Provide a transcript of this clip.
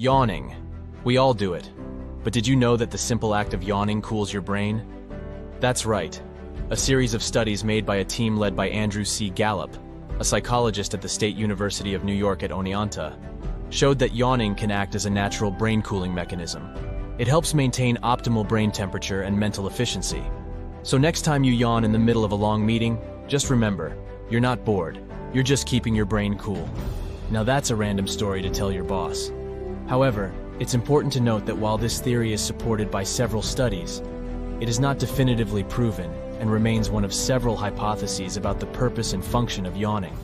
Yawning. We all do it. But did you know that the simple act of yawning cools your brain? That's right. A series of studies made by a team led by Andrew C. Gallup, a psychologist at the State University of New York at Oneonta, showed that yawning can act as a natural brain cooling mechanism. It helps maintain optimal brain temperature and mental efficiency. So next time you yawn in the middle of a long meeting, just remember, you're not bored, you're just keeping your brain cool. Now that's a random story to tell your boss. However, it's important to note that while this theory is supported by several studies, it is not definitively proven and remains one of several hypotheses about the purpose and function of yawning.